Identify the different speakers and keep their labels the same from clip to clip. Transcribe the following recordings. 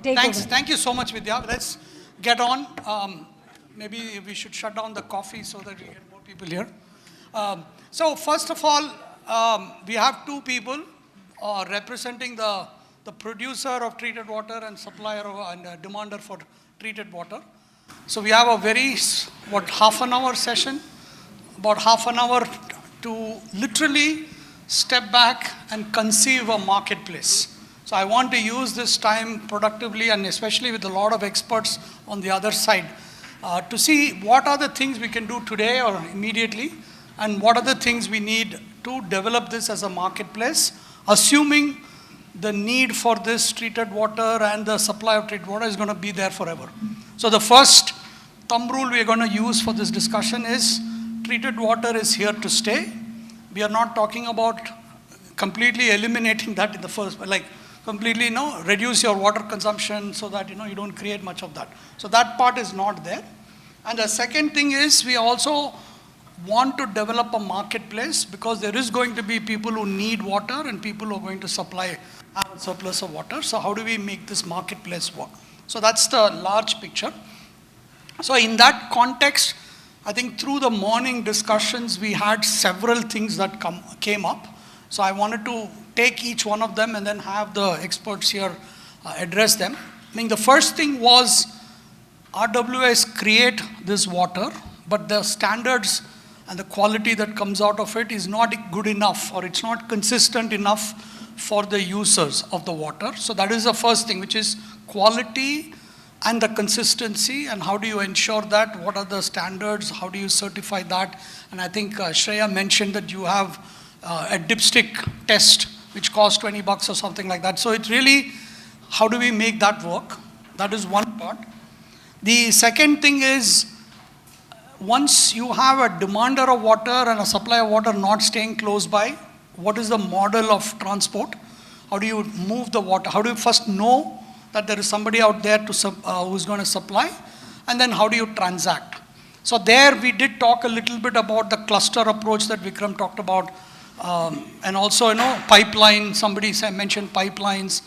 Speaker 1: take
Speaker 2: Thanks.
Speaker 1: over.
Speaker 2: Thank you so much, Vidya. Let's get on. Maybe we should shut down the coffee so that we get more people here. So first of all, we have two people representing the producer of treated water and supplier and demander for treated water. So we have a very, half an hour session, about half an hour to literally step back and conceive a marketplace. So I want to use this time productively, and especially with a lot of experts on the other side, to see what are the things we can do today or immediately, and what are the things we need to develop this as a marketplace, assuming the need for this treated water and the supply of treated water is going to be there forever. So the first thumb rule we are going to use for this discussion is treated water is here to stay. We are not talking about completely eliminating that in the first, like completely reduce your water consumption so that you don't create much of that. So that part is not there. And the second thing is we also want to develop a marketplace, because there is going to be people who need water and people who are going to supply a surplus of water. So how do we make this marketplace work? So that's the large picture. So in that context, I think through the morning discussions, we had several things that came up. So I wanted to take each one of them and then have the experts here address them. I mean, the first thing was RWS create this water, but the standards and the quality that comes out of it is not good enough, or it's not consistent enough for the users of the water. So that is the first thing, which is quality and the consistency, and how do you ensure that? What are the standards? How do you certify that? And I think Shreya mentioned that you have a dipstick test which costs $20 or something like that. So it's really, how do we make that work? That is one part. The second thing is, once you have a demander of water and a supply of water not staying close by, what is the model of transport? How do you move the water? How do you first know that there is somebody out there who's going to supply? And then how do you transact? So there we did talk a little bit about the cluster approach that Vikram talked about. And also, pipeline, somebody mentioned pipelines,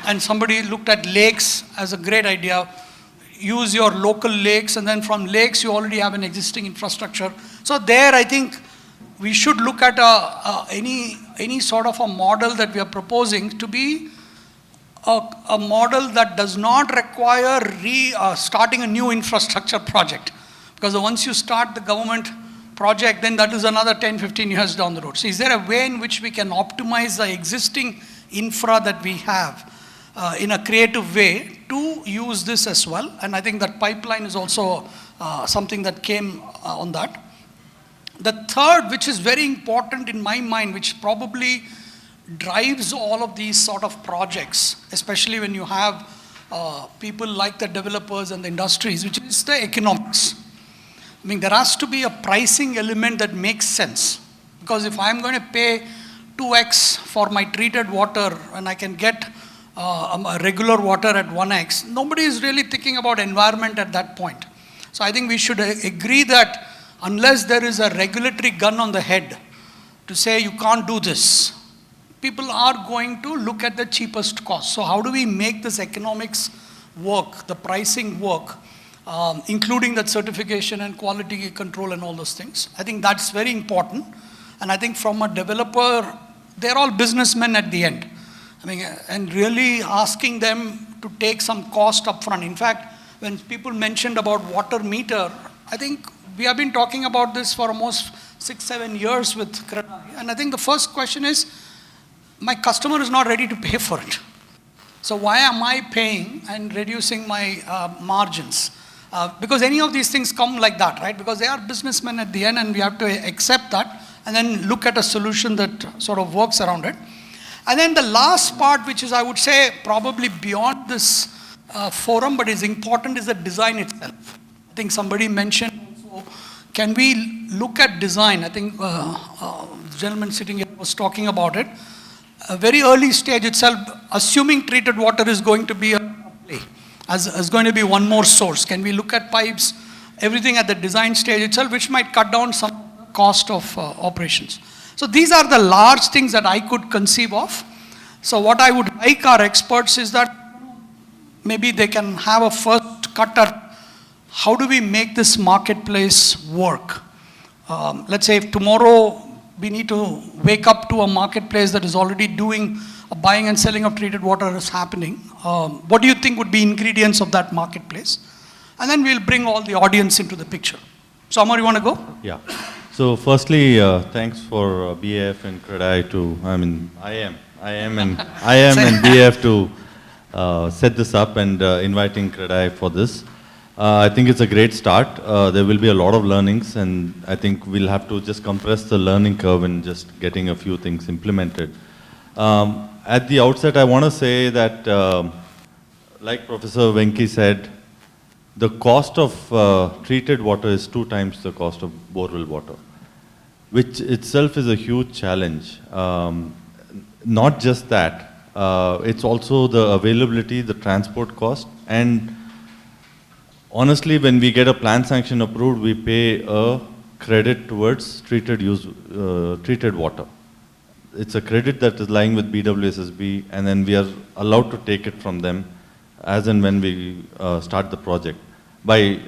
Speaker 2: and somebody looked at lakes as a great idea. Use your local lakes, and then from lakes you already have an existing infrastructure. So there I think we should look at any sort of a model that we are proposing to be a model that does not require starting a new infrastructure project. Because once you start the government project, then that is another 10, 15 years down the road. So is there a way in which we can optimize the existing infra that we have in a creative way to use this as well? And I think that pipeline is also something that came on that. The third, which is very important in my mind, which probably drives all of these sort of projects, especially when you have people like the developers and the industries, which is the economics. I mean, there has to be a pricing element that makes sense. Because if I'm going to pay 2x for my treated water and I can get a regular water at 1x, nobody is really thinking about environment at that point. So I think we should agree that unless there is a regulatory gun on the head to say you can't do this, people are going to look at the cheapest cost. So how do we make this economics work, the pricing work, including that certification and quality control and all those things? I think that's very important. And I think from a developer, they're all businessmen at the end. I mean, and really asking them to take some cost up front. In fact, when people mentioned about water meter, I think we have been talking about this for almost 6-7 years with CREDAI. And I think the first question is, my customer is not ready to pay for it. So why am I paying and reducing my margins? Because any of these things come like that, right? Because they are businessmen at the end, and we have to accept that and then look at a solution that sort of works around it. And then the last part, which is, I would say, probably beyond this forum, but is important, is the design itself. I think somebody mentioned also, can we look at design? I think the gentleman sitting here was talking about it. A very early stage itself, assuming treated water is going to be a play, as going to be one more source. Can we look at pipes, everything at the design stage itself, which might cut down some cost of operations. So these are the large things that I could conceive of. So what I would like our experts is that maybe they can have a first cut at how do we make this marketplace work? Let's say if tomorrow we need to wake up to a marketplace that is already doing a buying and selling of treated water is happening. What do you think would be ingredients of that marketplace? And then we'll bring all the audience into the picture. So Amar, you want to go?
Speaker 1: Yeah. So firstly, thanks for BAF and CREDAI IIM and BAF to set this up and inviting CREDAI for this. I think it's a great start. There will be a lot of learnings, and I think we'll have to just compress the learning curve in just getting a few things implemented. At the outset, I want to say that, like Professor Venki said, the cost of treated water is 2 times the cost of borewell water, which itself is a huge challenge. Not just that, it's also the availability, the transport cost, and honestly, when we get a plan sanction approved, we pay a credit towards treated water. It's a credit that is lying with BWSSB, and then we are allowed to take it from them as and when we start the project by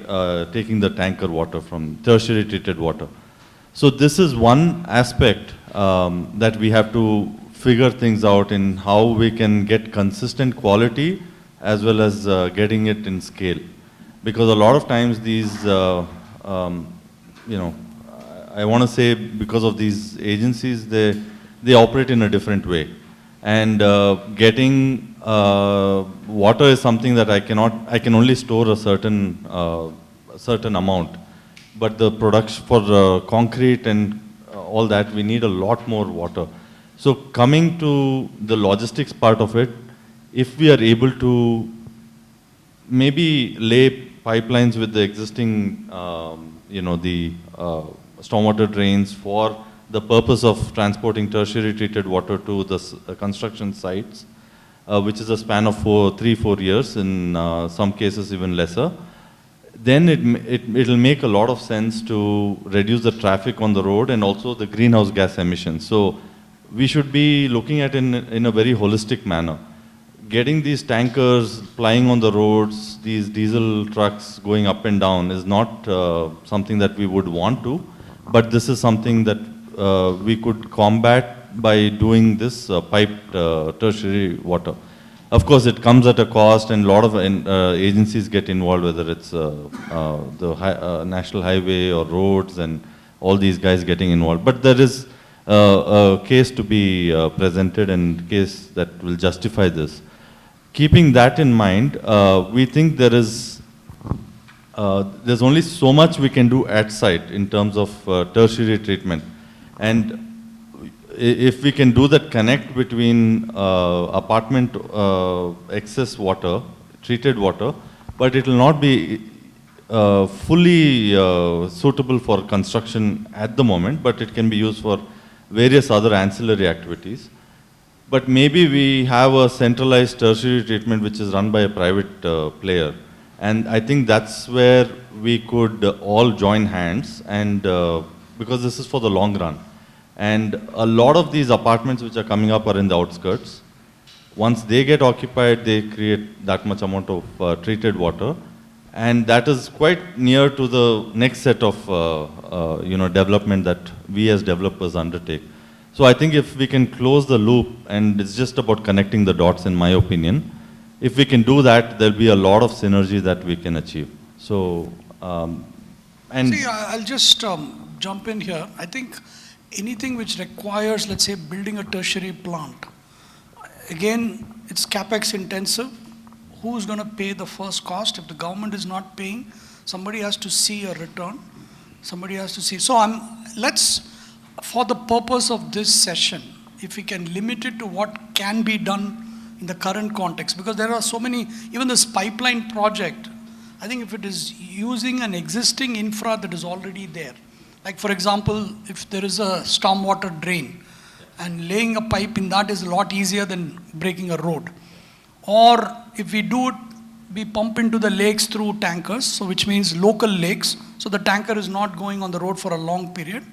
Speaker 1: taking the tanker water from tertiary treated water. So this is one aspect that we have to figure things out in how we can get consistent quality as well as getting it in scale. Because a lot of times these, I want to say because of these agencies, they operate in a different way. And getting water is something that I can only store a certain amount. But the production for concrete and all that, we need a lot more water. So coming to the logistics part of it, if we are able to maybe lay pipelines with the existing, the stormwater drains for the purpose of transporting tertiary treated water to the construction sites, which is a span of 3-4 years, in some cases even lesser, then it'll make a lot of sense to reduce the traffic on the road and also the greenhouse gas emissions. So we should be looking at it in a very holistic manner. Getting these tankers plying on the roads, these diesel trucks going up and down is not something that we would want to, but this is something that we could combat by doing this piped tertiary water. Of course, it comes at a cost, and a lot of agencies get involved, whether it's the national highway or roads, and all these guys getting involved. But there is a case to be presented, and case that will justify this. Keeping that in mind, we think there's only so much we can do at site in terms of tertiary treatment. And if we can do that connect between apartment excess water, treated water, but it will not be fully suitable for construction at the moment, but it can be used for various other ancillary activities. But maybe we have a centralized tertiary treatment which is run by a private player. And I think that's where we could all join hands, and because this is for the long run. And a lot of these apartments which are coming up are in the outskirts. Once they get occupied, they create that much amount of treated water. And that is quite near to the next set of development that we as developers undertake. So I think if we can close the loop, and it's just about connecting the dots in my opinion, if we can do that, there'll be a lot of synergy that we can achieve. So,
Speaker 2: See, I'll just jump in here. I think anything which requires, let's say, building a tertiary plant, again, it's capex intensive. Who's going to pay the first cost? If the government is not paying, somebody has to see a return. Somebody has to see. So let's, for the purpose of this session, if we can limit it to what can be done in the current context, because there are so many, even this pipeline project, I think if it is using an existing infra that is already there, like for example, if there is a stormwater drain, and laying a pipe in that is a lot easier than breaking a road. Or if we do it, we pump into the lakes through tankers, so which means local lakes, so the tanker is not going on the road for a long period.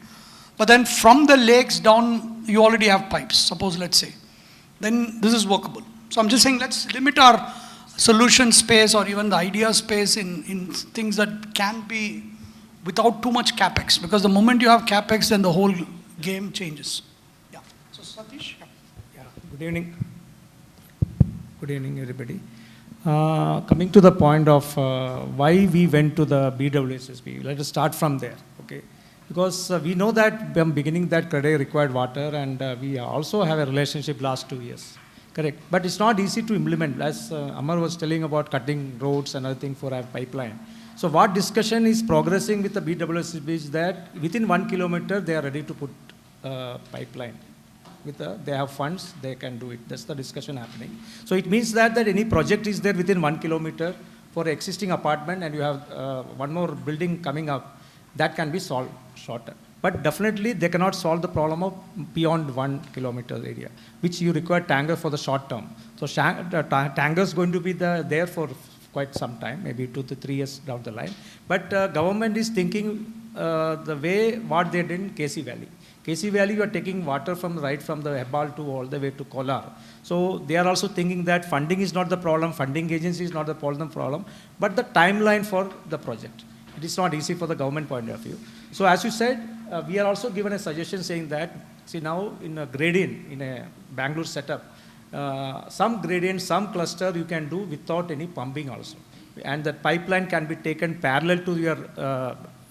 Speaker 2: But then from the lakes down, you already have pipes, suppose, let's say. Then this is workable. So I'm just saying, let's limit our solution space or even the idea space in things that can be without too much capex, because the moment you have capex, then the whole game changes. Yeah. So Satish.
Speaker 3: Yeah. Good evening. Good evening, everybody. Coming to the point of why we went to the BWSSB, let us start from there, okay? Because we know that from beginning that CREDAI required water, and we also have a relationship last 2 years, correct? But it's not easy to implement, as Amar was telling about cutting roads and other things for our pipeline. So what discussion is progressing with the BWSSB is that within 1 kilometer they are ready to put pipeline. They have funds, they can do it. That's the discussion happening. So it means that any project is there within 1 kilometer for existing apartment, and you have one more building coming up, that can be solved shorter. But definitely they cannot solve the problem of beyond 1 kilometer area, which you require tanker for the short term. So tanker is going to be there for quite some time, maybe 2 to 3 years down the line. But government is thinking the way what they did in KC Valley. KC Valley, you are taking water from the Hebbal to all the way to Kolar. So they are also thinking that funding is not the problem, funding agency is not the problem, but the timeline for the project. It is not easy for the government point of view. So as you said, we are also given a suggestion saying that, see now in a gradient, in a Bangalore setup, some gradient, some cluster you can do without any pumping also. And that pipeline can be taken parallel to your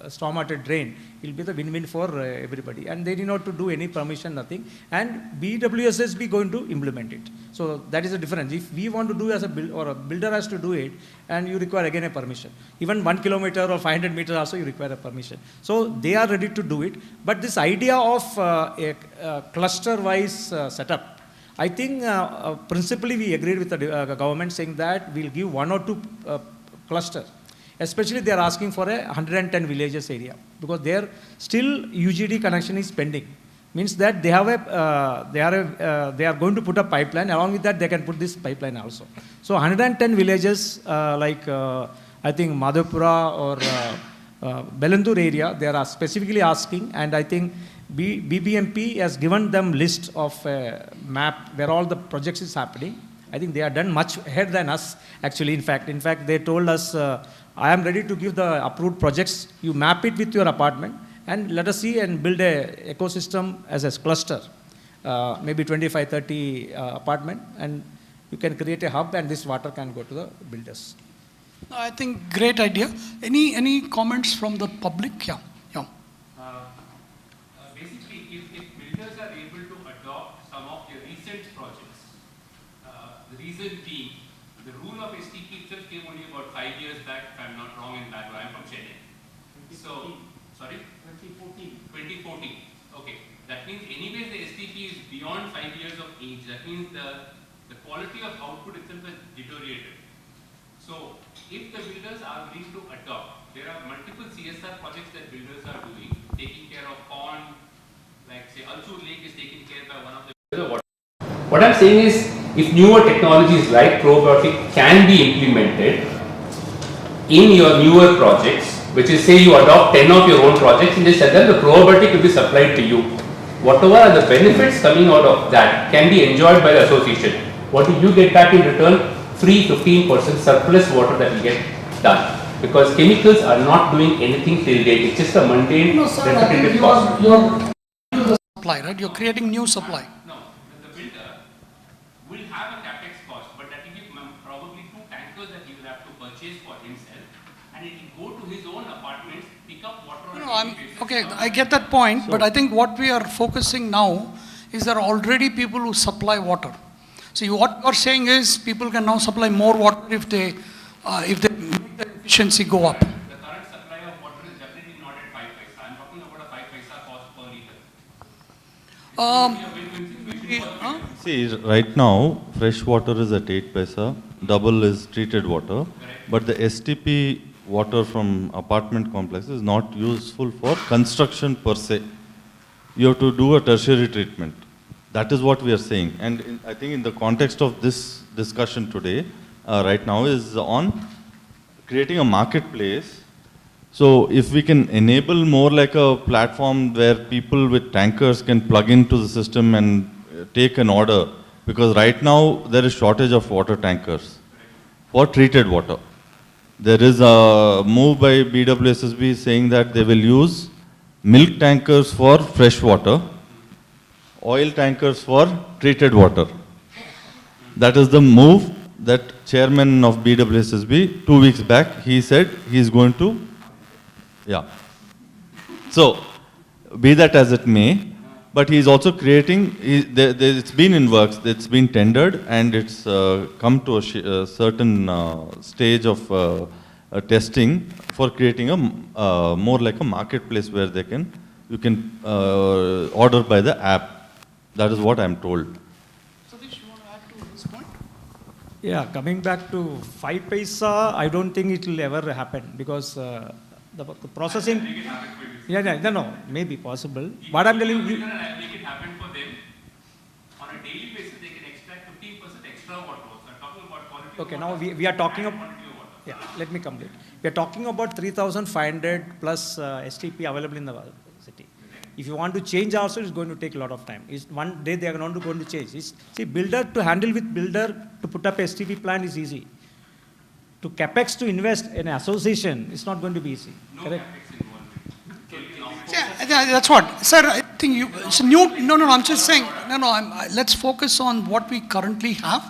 Speaker 3: stormwater drain. It will be the win-win for everybody. And they need not to do any permission, nothing. And BWSSB going to implement it. So that is the difference. If we want to do as a builder has to do it, and you require again a permission. Even 1 kilometer or 500 meters also you require a permission. So they are ready to do it. But this idea of a cluster-wise setup, I think principally we agreed with the government saying that we'll give 1 or 2 clusters. Especially they are asking for a 110 villages area, because there still UGD connection is pending. Means that they have they are going to put a pipeline. Along with that, they can put this pipeline also. So 110 villages like I think Madhupura or Bellandur area, they are specifically asking, and I think BBMP has given them list of map where all the projects is happening. I think they are done much ahead than us actually. In fact, they told us, I am ready to give the approved projects. You map it with your apartment and let us see and build a ecosystem as a cluster, maybe 25, 30 apartment, and you can create a hub and this water can go to the builders.
Speaker 2: I think great idea. Any comments from the public? Yeah.
Speaker 4: Basically, if builders are able to adopt some of the recent projects, the reason being, the rule of STP itself came only about 5 years back, if I'm not wrong, in Bangalore. I'm from Chennai.
Speaker 3: 2014.
Speaker 4: So, sorry? 2014. Okay. That means anyways the STP is beyond 5 years of age. That means the quality of output itself has deteriorated. So, if the builders are willing to adopt, there are multiple CSR projects that builders are doing, taking care of pond, like say Alsur Lake is taken care by one of the... What I'm saying is, if newer technologies like probiotic can be implemented in your newer projects, which is say you adopt 10 of your own projects and just tell them the probiotic will be supplied to you. Whatever are the benefits coming out of that can be enjoyed by the association. What do you get back in return? Free 15% surplus water that will get done. Because chemicals are not doing anything till date. It's just a mundane, repetitive cost.
Speaker 2: You're supply, right? You're creating new supply.
Speaker 4: No, the builder will have a capex cost, but that will be probably 2 tankers that he will have to purchase for himself, and it will go to his own apartments, pick up water on a daily basis.
Speaker 2: Okay, I get that point, but I think what we are focusing now is there are already people who supply water. So what you're saying is people can now supply more water if they make the efficiency go up.
Speaker 4: The current supply of water is definitely not at 5 paisa. I'm talking about a 5 paisa cost per liter.
Speaker 1: See, right now, fresh water is at 8 paisa, double is treated water, but the STP water from apartment complex is not useful for construction per se. You have to do a tertiary treatment. That is what we are saying. And I think in the context of this discussion today, right now is on creating a marketplace. So if we can enable more like a platform where people with tankers can plug into the system and take an order, because right now there is shortage of water tankers. for treated water. There is a move by BWSSB saying that they will use milk tankers for fresh water, oil tankers for treated water. That is the move that chairman of BWSSB 2 weeks back, he said he is going to, yeah. So, be that as it may, but he is also creating, it's been in works, it's been tendered, and it's come to a certain stage of testing for creating a more like a marketplace where you can order by the app. That is what I am told.
Speaker 2: Satish, you want to add to this point?
Speaker 3: Yeah, coming back to 5 paisa, I don't think it will ever happen because the processing. No, maybe possible. But I'm telling you.
Speaker 4: Make it happen for them. On a daily basis, they can extract 15% extra water. So I'm talking about quality.
Speaker 3: Okay, now we are talking about. Yeah, let me complete. We are talking about 3,500 plus STP available in the city. If you want to change also, it's going to take a lot of time. One day they are not going to change. See, builder to handle with builder to put up a STP plan is easy. To capex to invest in an association, it's not going to be easy.
Speaker 4: No
Speaker 3: correct?
Speaker 4: capex involved.
Speaker 2: Yeah, that's what. Sir, I think it's a new, no, I'm just saying, let's focus on what we currently have.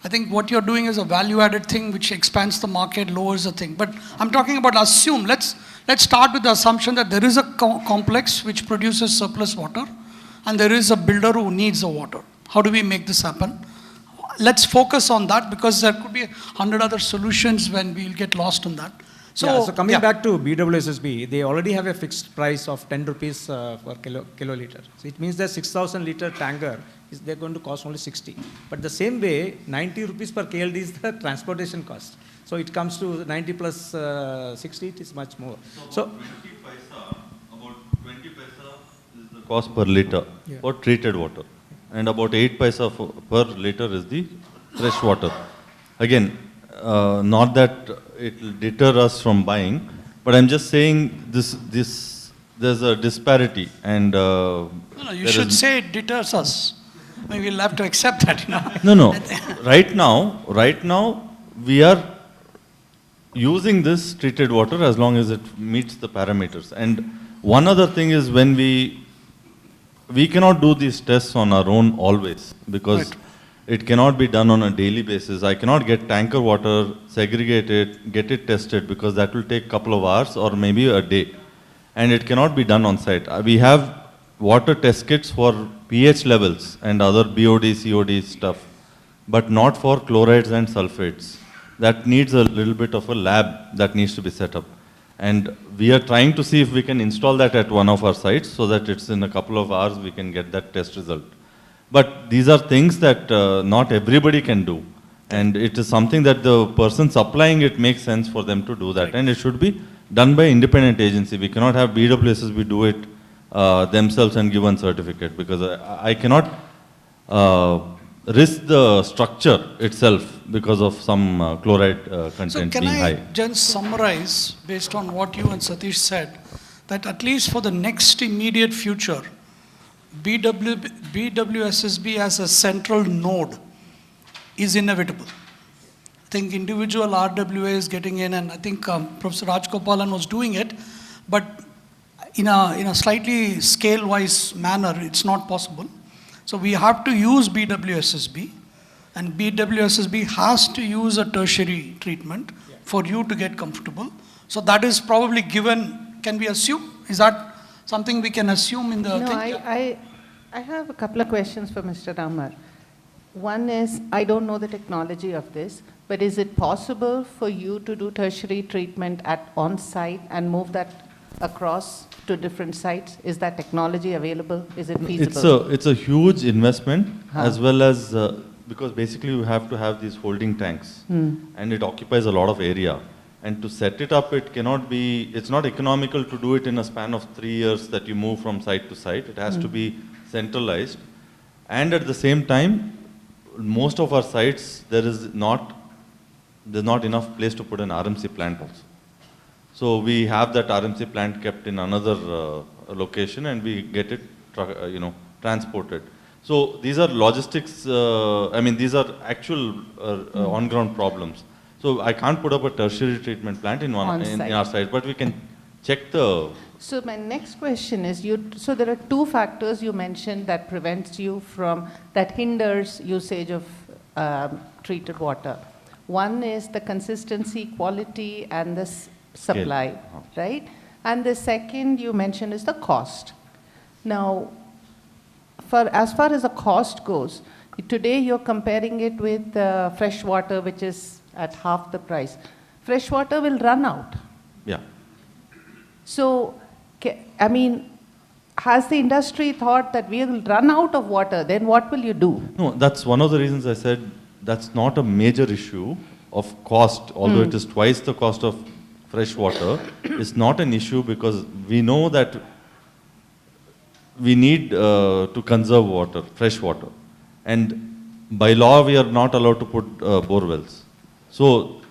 Speaker 2: I think what you're doing is a value-added thing which expands the market, lowers the thing. But I'm talking about assume, let's start with the assumption that there is a complex which produces surplus water and there is a builder who needs the water. How do we make this happen? Let's focus on that because there could be 100 other solutions when we'll get lost in that.
Speaker 3: So coming back to BWSSB, they already have a fixed price of 10 rupees per kiloliter. So it means that 6,000 liter tanker, they're going to cost only 60. But the same way, 90 rupees per KLD is the transportation cost. So it comes to 90 plus 60, it is much more. So
Speaker 1: about 20 paisa is the cost per liter for treated water. And about 8 paisa per liter is the fresh water. Again, not that it will deter us from buying, but I'm just saying there's a disparity and
Speaker 2: you should say it deters us. I mean, we'll have to accept that,
Speaker 1: No. Right now, we are using this treated water as long as it meets the parameters. And one other thing is when we cannot do these tests on our own always because it cannot be done on a daily basis. I cannot get tanker water, segregate it, get it tested because that will take a couple of hours or maybe a day. And it cannot be done on site. We have water test kits for pH levels and other BOD, COD stuff, but not for chlorides and sulfates. That needs a little bit of a lab that needs to be set up. And we are trying to see if we can install that at one of our sites so that it's in a couple of hours we can get that test result. But these are things that not everybody can do. And it is something that the person supplying it makes sense for them to do that. And it should be done by independent agency. We cannot have BWSSB do it themselves and give one certificate because I cannot risk the structure itself because of some chloride content being high.
Speaker 2: So can I just summarize based on what you and Satish said that at least for the next immediate future, BWSSB as a central node is inevitable. I think individual RWA is getting in, and I think Professor Rajgopalan was doing it, but in a slightly scale-wise manner, it's not possible. So we have to use BWSSB, and BWSSB has to use a tertiary treatment for you to get comfortable. So that is probably given, can we assume? Is that something we can assume in the thing?
Speaker 5: I have a couple of questions for Mr. Amar. One is, I don't know the technology of this, but is it possible for you to do tertiary treatment on-site and move that across to different sites? Is that technology available? Is it feasible?
Speaker 1: It's a huge investment as well as, because basically you have to have these holding tanks and it occupies a lot of area. And to set it up, it's not economical to do it in a span of 3 years that you move from site to site. It has to be centralized. And at the same time, most of our sites, there's not enough place to put an RMC plant also. So we have that RMC plant kept in another location and we get it transported. So these are logistics, these are actual on-ground problems. So I can't put up a tertiary treatment plant in our site, but we can check the.
Speaker 5: So my next question is, so there are two factors you mentioned that prevents you from, that hinders usage of treated water. One is the consistency, quality, and the supply, right? And the second you mentioned is the cost. Now, as far as the cost goes, today you're comparing it with fresh water, which is at half the price. Fresh water will run out.
Speaker 1: Yeah.
Speaker 5: So, I mean, has the industry thought that we will run out of water? Then what will you do?
Speaker 1: No, that's one of the reasons I said that's not a major issue of cost, although it is twice the cost of fresh water. It's not an issue because we know that we need to conserve water, fresh water. And by law, we are not allowed to put bore wells. So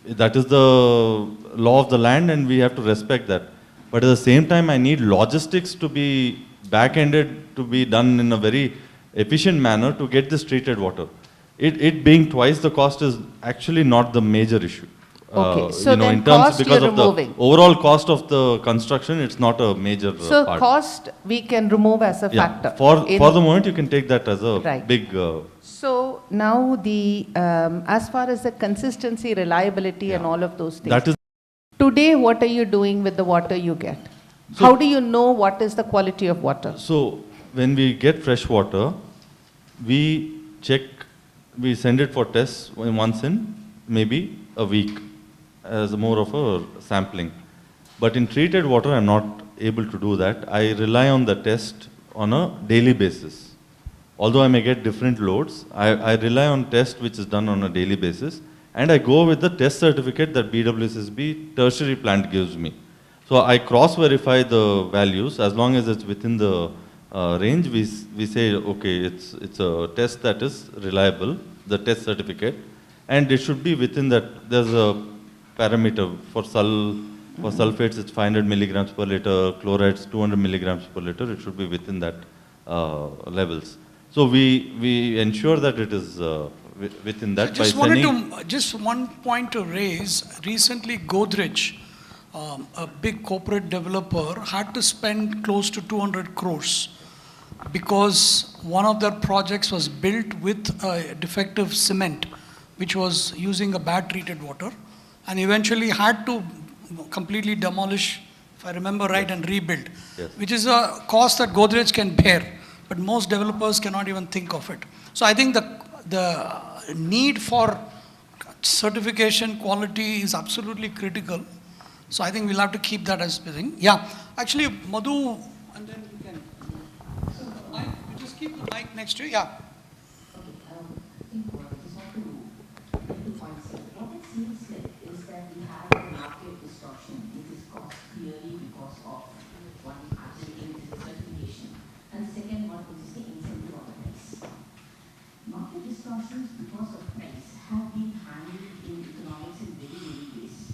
Speaker 1: that is the law of the land and we have to respect that. But at the same time, I need logistics to be back-ended, to be done in a very efficient manner to get this treated water. It being twice the cost is actually not the major issue.
Speaker 5: Okay, so
Speaker 1: you know,
Speaker 5: then
Speaker 1: in terms
Speaker 5: cost
Speaker 1: because
Speaker 5: you're
Speaker 1: of the
Speaker 5: removing.
Speaker 1: overall cost of the construction, it's not a major
Speaker 5: So
Speaker 1: part.
Speaker 5: cost we can remove as a factor.
Speaker 1: For the moment, you can take that as a big.
Speaker 5: So now as far as the consistency, reliability, and all of those things.
Speaker 1: That is.
Speaker 5: Today, what are you doing with the water you get? How do you know what is the quality of water?
Speaker 1: So when we get fresh water, we send it for tests once in maybe a week as more of a sampling. But in treated water, I'm not able to do that. I rely on the test on a daily basis. Although I may get different loads, I rely on test which is done on a daily basis. And I go with the test certificate that BWSSB tertiary plant gives me. So I cross-verify the values. As long as it's within the range, we say, okay, it's a test that is reliable, the test certificate. And it should be within that. There's a parameter for sulfates, it's 500 milligrams per liter, chlorides 200 milligrams per liter. It should be within that levels. So we ensure that it is within that.
Speaker 2: Just one point to raise. Recently, Godrej, a big corporate developer, had to spend close to 200 crores because one of their projects was built with a defective cement, which was using a bad treated water, and eventually had to completely demolish, if I remember right, and rebuild, which is a cost that Godrej can bear, but most developers cannot even think of it. So I think the need for certification quality is absolutely critical. So I think we'll have to keep that as a thing. Yeah, actually, Madhu, and then you can. Just keep the mic next to you. Yeah.
Speaker 6: Because of price have been handled in economics in very, very ways.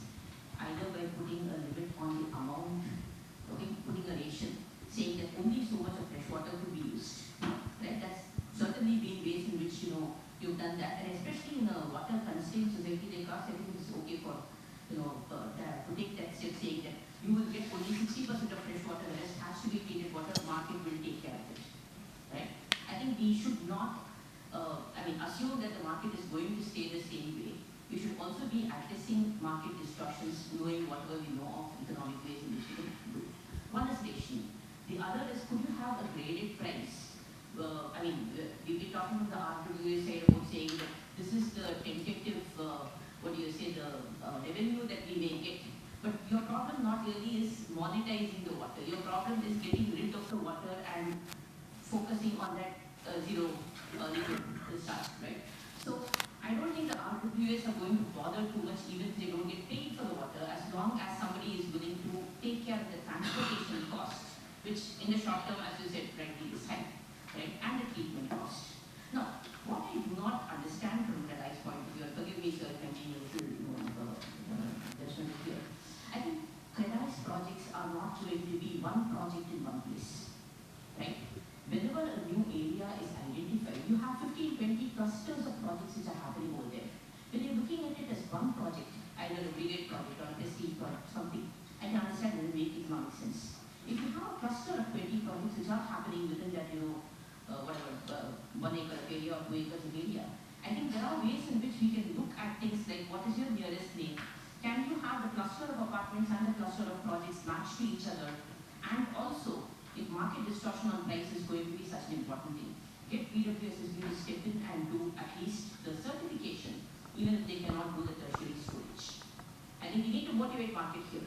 Speaker 6: Either by putting a limit on the amount, putting a ration, saying that only so much of fresh water could be used. Right? That's certainly been ways in which you've done that, and especially in a water-constrained society like us, I think it's okay for to take that step, saying that you will get only 60% of fresh water, the rest has to be treated water. Market will take care of it. Right? I think we should not. Assume that the market is going to stay the same way. We should also be addressing market distortions, knowing whatever we know of economic ways in which we can do. One is rationing. The other is, could you have a graded price? We've been talking about the RWA side about saying that this is the tentative, the revenue that we may get. But your problem not really is monetizing the water. Your problem is getting rid of the water and focusing on that zero liquid discharge, right? So I don't think the RWAs are going to bother too much even if they don't get paid for the water, as long as somebody is willing to take care of the transportation cost, which in the short term, as you said, rightly is high, right? And the treatment cost. Now, what I do not understand from CREDAI's point of view, and forgive me sir if I'm being a little judgmental here, I think CREDAI's projects are not going to be one project in one place, right? Whenever a new area is identified, you have 15, 20 clusters of projects which are happening over there. When you're looking either a brigade project or a ST project, something, I can understand that it makes economic sense. If you have a cluster of 20 projects which are happening within that, 1 acre of area or 2 acres of area, I think there are ways in which we can look at things like what is your nearest neighbor? Can you have the cluster of apartments and the cluster of projects match to each other? And also, if market distortion on price is going to be such an important thing, get BWSSB to step in and do at least the certification, even if they cannot do the tertiary storage. I think we need to motivate market here.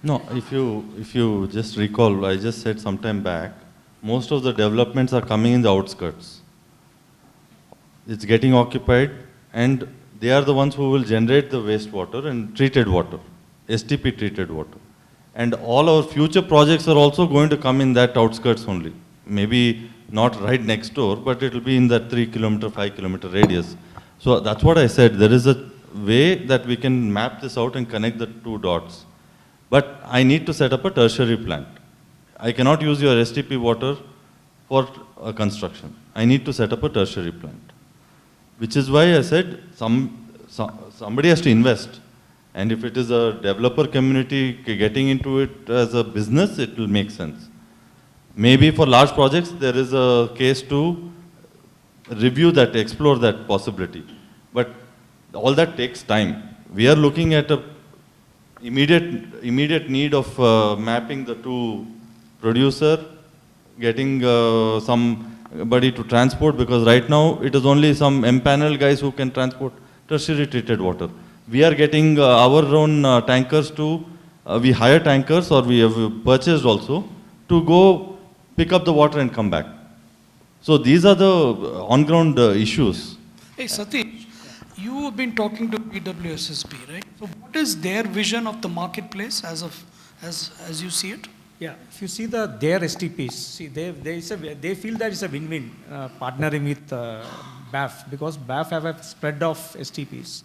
Speaker 1: No, if you just recall, I just said some time back, most of the developments are coming in the outskirts. It's getting occupied, and they are the ones who will generate the wastewater and treated water, STP treated water. And all our future projects are also going to come in that outskirts only. Maybe not right next door, but it will be in that 3 kilometer, 5 kilometer radius. So that's what I said. There is a way that we can map this out and connect the two dots. But I need to set up a tertiary plant. I cannot use your STP water for construction. I need to set up a tertiary plant. Which is why I said somebody has to invest. And if it is a developer community getting into it as a business, it will make sense. Maybe for large projects, there is a case to review that, explore that possibility. But all that takes time. We are looking at a immediate need of mapping the two producer, getting somebody to transport, because right now it is only some M-panel guys who can transport tertiary treated water. We are getting our own tankers to, we hire tankers, or we have purchased also, to go pick up the water and come back. So these are the on-ground issues.
Speaker 2: Hey Satish, you have been talking to BWSSB, right? So what is their vision of the marketplace as you see it?
Speaker 3: Yeah, if you see their STPs, see they feel that it's a win-win partnering with BAF, because BAF have a spread of STPs,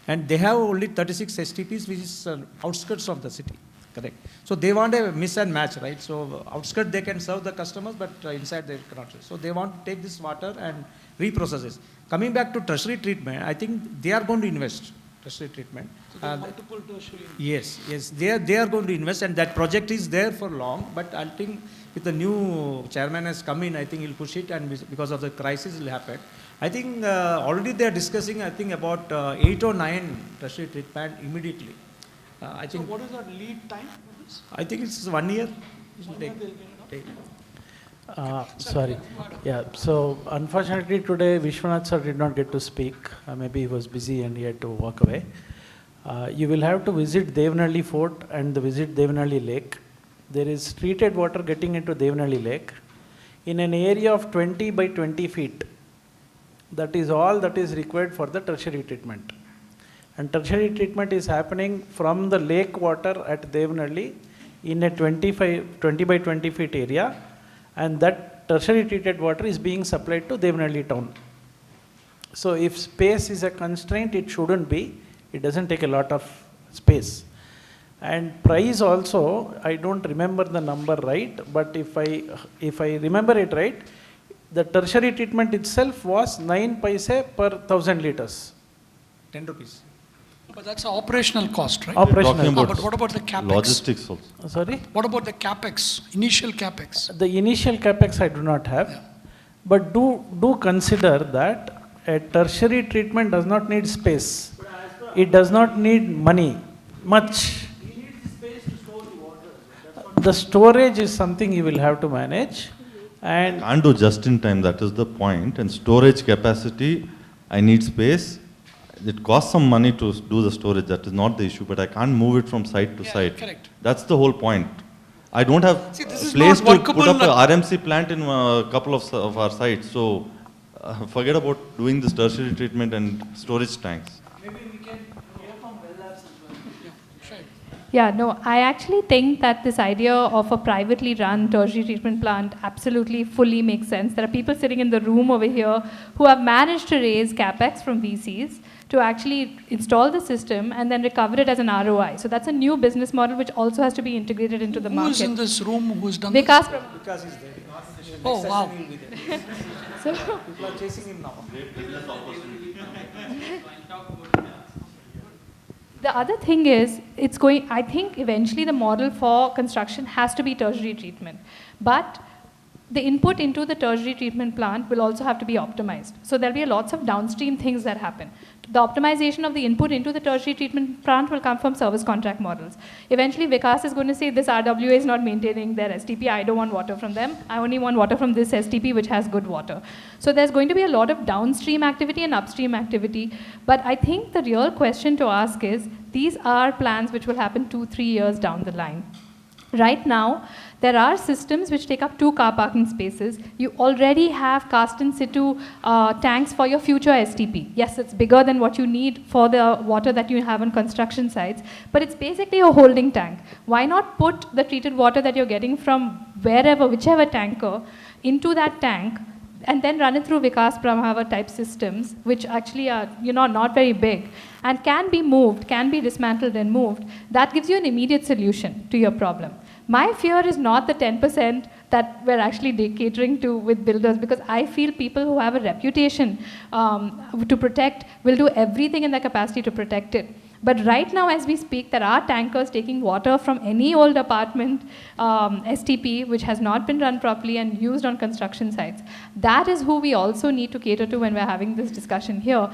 Speaker 3: and they have only 36 STPs, which is outskirts of the city, correct? So they want a miss and match, right? So outskirts they can serve the customers, but inside they cannot. So they want to take this water and reprocess it. Coming back to tertiary treatment, I think they are going to invest tertiary treatment.
Speaker 2: So there are multiple tertiary.
Speaker 3: Yes, they are going to invest, and that project is there for long. But I think with the new chairman has come in, I think he'll push it, and because of the crisis will happen. I think already they are discussing, I think about 8 or 9 tertiary treatment immediately. I think.
Speaker 2: So what is the lead time for this?
Speaker 3: I think it's 1 year. It will take.
Speaker 7: Sorry. Yeah. So unfortunately today Vishwanath sir did not get to speak. Maybe he was busy and he had to walk away. You will have to visit Devanhalli Fort and visit Devanhalli Lake. There is treated water getting into Devanhalli Lake in an area of 20 by 20 feet. That is all that is required for the tertiary treatment. And tertiary treatment is happening from the lake water at Devanhalli in a 20 by 20 feet area, and that tertiary treated water is being supplied to Devanhalli town. So if space is a constraint, it shouldn't be. It doesn't take a lot of space. And price also, I don't remember the number right, but if I remember it right, the tertiary treatment itself was 9 paise per 1000 liters.
Speaker 3: 10 rupees.
Speaker 2: But that's an operational cost, right?
Speaker 3: Operational.
Speaker 2: But what about the capex?
Speaker 1: Logistics also.
Speaker 3: Sorry?
Speaker 2: What about the capex, initial capex?
Speaker 7: The initial capex I do not have,
Speaker 2: Yeah.
Speaker 7: but do consider that a tertiary treatment does not need space. It does not need money, much. The storage is something you will have to manage. And
Speaker 1: Can't do just in time, that is the point. And storage capacity, I need space. It costs some money to do the storage, that is not the issue, but I can't move it from site to site.
Speaker 2: Correct.
Speaker 1: That's the whole point. I don't have
Speaker 2: See, this is
Speaker 1: place
Speaker 2: not
Speaker 1: to put
Speaker 2: workable.
Speaker 1: up a RMC plant in a couple of our sites. So forget about doing this tertiary treatment and storage tanks.
Speaker 3: Maybe we can hear from Well Labs as well.
Speaker 2: Sure.
Speaker 8: Yeah, no, I actually think that this idea of a privately run tertiary treatment plant absolutely fully makes sense. There are people sitting in the room over here who have managed to raise capex from VCs to actually install the system and then recover it as an ROI. So that's a new business model which also has to be integrated into the market.
Speaker 2: Who is in this room who's done this?
Speaker 8: Vikas
Speaker 3: Because he's there.
Speaker 2: Oh, wow.
Speaker 3: He'll be there.
Speaker 8: So,
Speaker 3: People are chasing him now.
Speaker 8: the other thing is, I think eventually the model for construction has to be tertiary treatment. But the input into the tertiary treatment plant will also have to be optimized. So there'll be lots of downstream things that happen. The optimization of the input into the tertiary treatment plant will come from service contract models. Eventually, Vikas is going to say, this RWA is not maintaining their STP, I don't want water from them, I only want water from this STP which has good water. So there's going to be a lot of downstream activity and upstream activity. But I think the real question to ask is, these are plans which will happen 2-3 years down the line. Right now, there are systems which take up 2 car parking spaces. You already have cast in situ tanks for your future STP. Yes, it's bigger than what you need for the water that you have on construction sites, but it's basically a holding tank. Why not put the treated water that you're getting from wherever, whichever tanker, into that tank, and then run it through Vikas Brahmava type systems, which actually are not very big, and can be moved, can be dismantled and moved. That gives you an immediate solution to your problem. My fear is not the 10% that we're actually catering to with builders, because I feel people who have a reputation to protect will do everything in their capacity to protect it. But right now, as we speak, there are tankers taking water from any old apartment STP which has not been run properly and used on construction sites. That is who we also need to cater to when we're having this discussion here.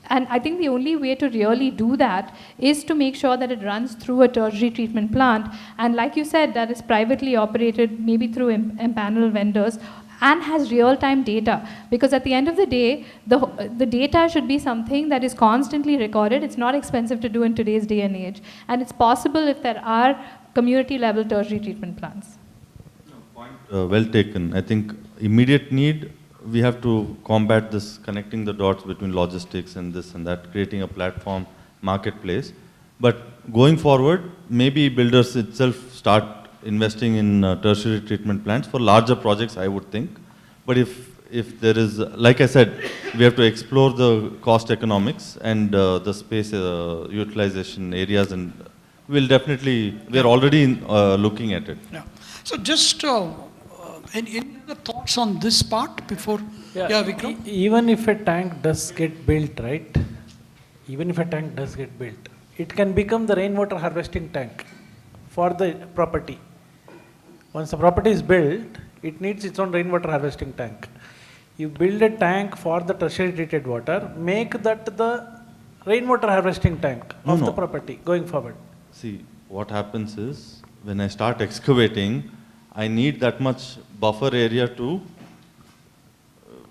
Speaker 8: And I think the only way to really do that is to make sure that it runs through a tertiary treatment plant. And like you said, that is privately operated, maybe through empanel vendors, and has real-time data. Because at the end of the day, the data should be something that is constantly recorded. It's not expensive to do in today's day and age. And it's possible if there are community-level tertiary treatment plants.
Speaker 1: Point well taken. I think immediate need, we have to combat this, connecting the dots between logistics and this and that, creating a platform, marketplace. But going forward, maybe builders itself start investing in tertiary treatment plants for larger projects, I would think. But if there is, like I said, we have to explore the cost economics and the space utilization areas, and we'll definitely, we're already looking at it.
Speaker 2: Yeah. So just any other thoughts on this part before? Yeah, Vikram?
Speaker 7: Even if a tank does get built, right? Even if a tank does get built, it can become the rainwater harvesting tank for the property. Once the property is built, it needs its own rainwater harvesting tank. You build a tank for the tertiary treated water, make that the rainwater harvesting tank of the property going forward.
Speaker 1: See, what happens is, when I start excavating, I need that much buffer area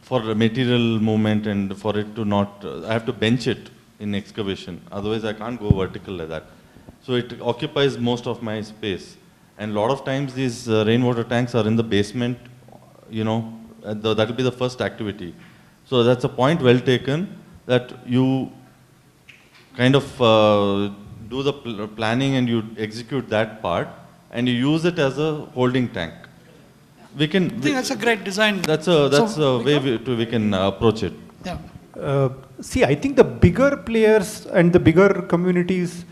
Speaker 1: for material movement and for it to not, I have to bench it in excavation. Otherwise, I can't go vertical like that. So it occupies most of my space. And a lot of times these rainwater tanks are in the basement, that will be the first activity. So that's a point well taken, that you kind of do the planning and you execute that part, and you use it as a holding tank. I think
Speaker 2: that's a great design.
Speaker 1: That's a way we can approach it.
Speaker 2: Yeah.
Speaker 9: See, I think the bigger players and the bigger communities,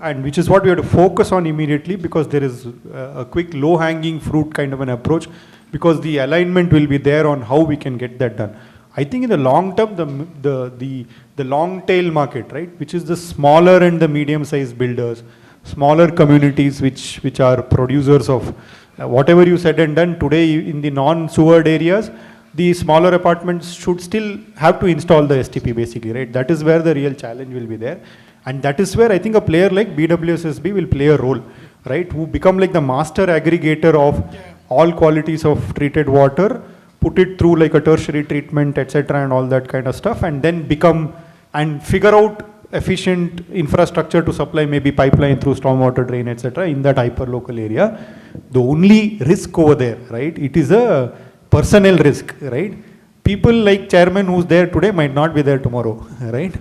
Speaker 9: and which is what we have to focus on immediately, because there is a quick low-hanging fruit kind of an approach, because the alignment will be there on how we can get that done. I think in the long term, the long tail market, right, which is the smaller and the medium-sized builders, smaller communities which are producers of whatever you said and done today in the non-sewered areas, the smaller apartments should still have to install the STP basically, right? That is where the real challenge will be there. And that is where I think a player like BWSSB will play a role, right? Who become like the master aggregator of all qualities of treated water, put it through like a tertiary treatment, etc., and all that kind of stuff, and then become and figure out efficient infrastructure to supply maybe pipeline through stormwater drain, etc., in that hyper-local area. The only risk over there, right? It is a personnel risk, right? People like chairman who's there today might not be there tomorrow, right?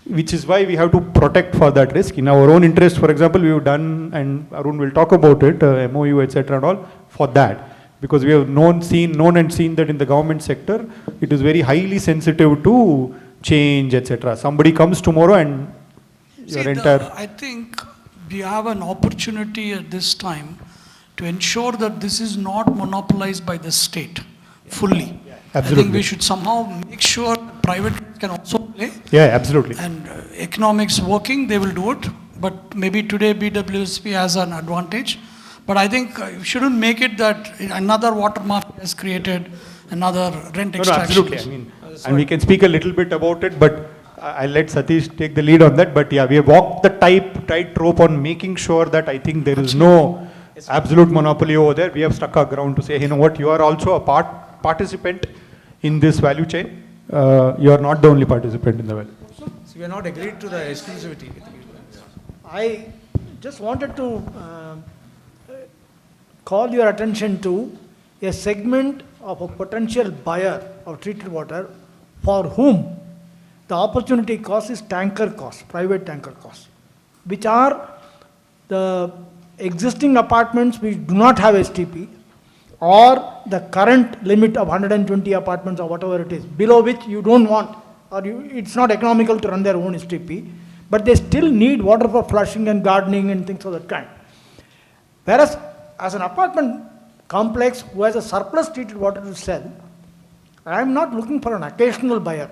Speaker 9: Which is why we have to protect for that risk. In our own interest, for example, we have done, and Arun will talk about it, MOU, etc., and all, for that. Because we have known and seen that in the government sector, it is very highly sensitive to change, etc. Somebody comes tomorrow and
Speaker 2: I think we have an opportunity at this time to ensure that this is not monopolized by the state fully.
Speaker 9: Absolutely.
Speaker 2: I think we should somehow make sure private can also play.
Speaker 9: Yeah, absolutely.
Speaker 2: And economics working, they will do it. but maybe today BWSP has an advantage. But I think you shouldn't make it that another water market has created another rent extraction.
Speaker 9: No, absolutely. I mean, and we can speak a little bit about it, but I'll let Satish take the lead on that. But yeah, we have walked the tightrope on making sure that I think there is no absolute monopoly over there. We have stuck our ground to say, you know what, you are also a participant in this value chain. You are not the only participant in the value.
Speaker 3: So we are not agreed to the exclusivity.
Speaker 10: I just wanted to call your attention to a segment of a potential buyer of treated water for whom the opportunity cost is tanker cost, private tanker cost, which are the existing apartments which do not have STP, or the current limit of 120 apartments or whatever it is, below which you don't want, or it's not economical to run their own STP, but they still need water for flushing and gardening and things of that kind. Whereas as an apartment complex who has a surplus treated water to sell, I am not looking for an occasional buyer.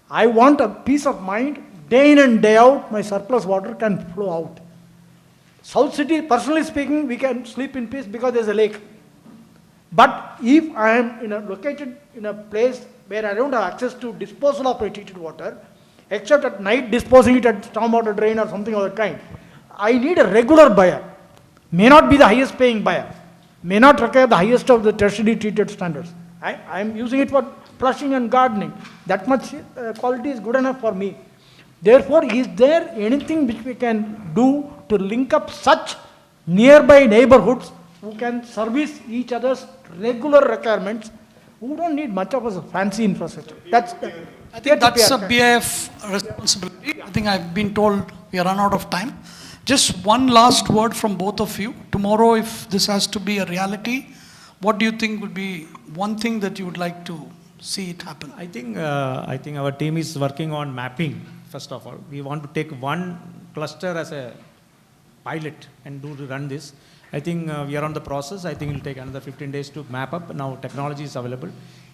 Speaker 10: I want a peace of mind, day in and day out, my surplus water can flow out. South City, personally speaking, we can sleep in peace because there's a lake. But if I am located in a place where I don't have access to disposal of my treated water, except at night disposing it at stormwater drain or something of that kind, I need a regular buyer. May not be the highest paying buyer, may not require the highest of the tertiary treated standards. I am using it for flushing and gardening. That much quality is good enough for me. Therefore, is there anything which we can do to link up such nearby neighborhoods who can service each other's regular requirements, who don't need much of a fancy infrastructure?
Speaker 2: I think that's a BAF responsibility. I think I've been told we are run out of time. Just one last word from both of you. Tomorrow, if this has to be a reality, what do you think would be one thing that you would like to see it happen?
Speaker 3: I think our team is working on mapping, first of all. We want to take one cluster as a pilot and run this. I think we are on the process. I think it will take another 15 days to map up. Now technology is available.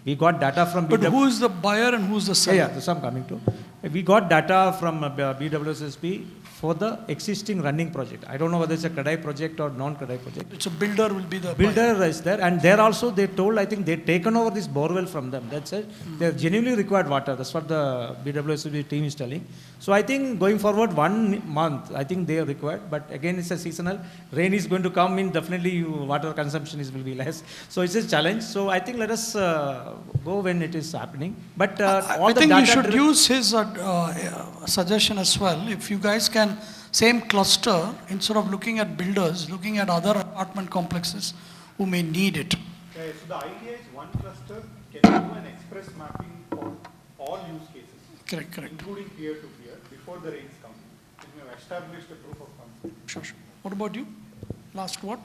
Speaker 3: We got data from
Speaker 2: But who is the buyer and who is the seller?
Speaker 3: Yeah, that's what I'm coming to. We got data from BWSSP for the existing running project. I don't know whether it's a CREDAI project or non-CREDAI project.
Speaker 2: It's a builder will be the
Speaker 3: builder
Speaker 2: buyer.
Speaker 3: is there, and there also they told, I think they've taken over this borewell from them. That's it. They have genuinely required water. That's what the BWSSP team is telling. So I think going forward 1 month, I think they are required. But again, it's a seasonal. Rain is going to come in. Definitely, water consumption will be less. So it's a challenge. So I think let us go when it is happening. But all
Speaker 2: I
Speaker 3: the
Speaker 2: think
Speaker 3: data
Speaker 2: you should use his suggestion as well. If you guys can, same cluster, instead of looking at builders, looking at other apartment complexes who may need it.
Speaker 9: So the idea is one cluster can do an express mapping for all use cases.
Speaker 2: Correct.
Speaker 9: Including peer-to-peer before the rains come. And we have established a proof of concept.
Speaker 2: Sure. What about you? Last word?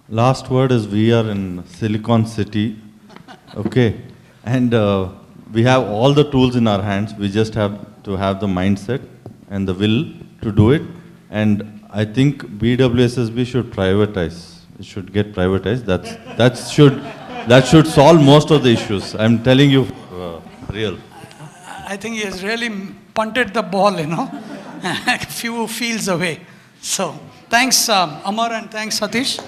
Speaker 1: Last word is we are in Silicon City, okay, and we have all the tools in our hands. We just have to have the mindset and the will to do it. And I think BWSSB should privatize. It should get privatized. That should solve most of the issues. I'm telling you, real.
Speaker 2: I think he has really punted the ball, a few fields away. So, thanks Amar and thanks Satish.